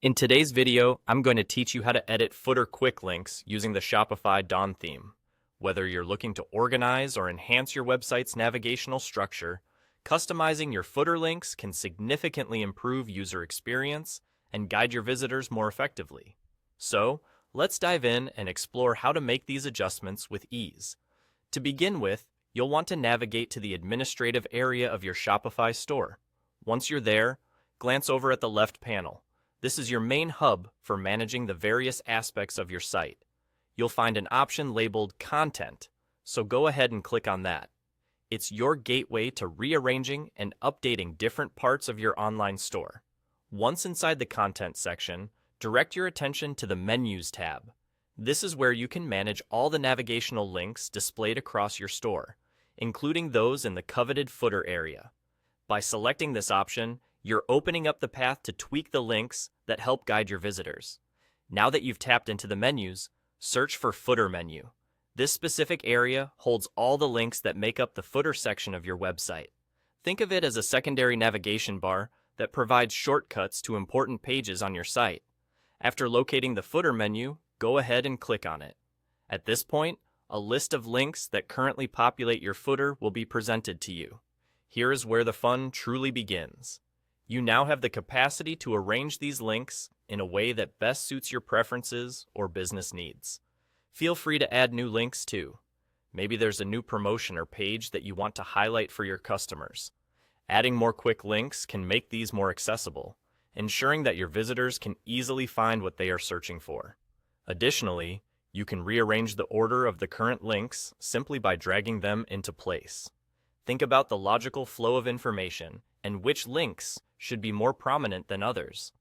In today's video, I'm going to teach you how to edit footer quick links using the Shopify Dawn theme. Whether you're looking to organize or enhance your website's navigational structure, customizing your footer links can significantly improve user experience and guide your visitors more effectively. So, let's dive in and explore how to make these adjustments with ease. To begin with, you'll want to navigate to the administrative area of your Shopify store. Once you're there, glance over at the left panel. This is your main hub for managing the various aspects of your site. You'll find an option labeled Content, so go ahead and click on that. It's your gateway to rearranging and updating different parts of your online store. Once inside the Content section, direct your attention to the Menus tab. This is where you can manage all the navigational links displayed across your store, including those in the coveted footer area. By selecting this option, you're opening up the path to tweak the links that help guide your visitors. Now that you've tapped into the menus, search for Footer menu. This specific area holds all the links that make up the footer section of your website. Think of it as a secondary navigation bar that provides shortcuts to important pages on your site. After locating the footer menu, go ahead and click on it. At this point, a list of links that currently populate your footer will be presented to you. Here is where the fun truly begins. You now have the capacity to arrange these links in a way that best suits your preferences or business needs. Feel free to add new links too. Maybe there's a new promotion or page that you want to highlight for your customers. Adding more quick links can make these more accessible, ensuring that your visitors can easily find what they are searching for. Additionally, you can rearrange the order of the current links simply by dragging them into place. Think about the logical flow of information and which links should be more prominent than others.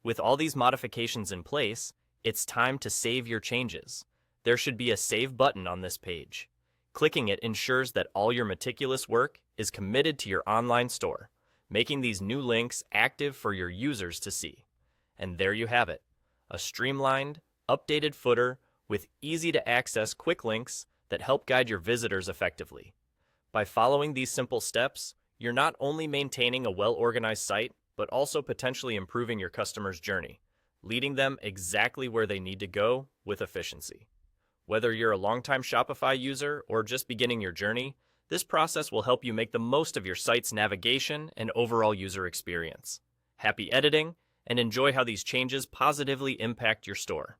With all these modifications in place, it's time to save your changes. There should be a Save button on this page. Clicking it ensures that all your meticulous work is committed to your online store, making these new links active for your users to see. And there you have it, a streamlined, updated footer with easy-to-access quick links that help guide your visitors effectively. By following these simple steps, you're not only maintaining a well-organized site, but also potentially improving your customers' journey, leading them exactly where they need to go with efficiency. Whether you're a longtime Shopify user or just beginning your journey, this process will help you make the most of your site's navigation and overall user experience. Happy editing, and enjoy how these changes positively impact your store.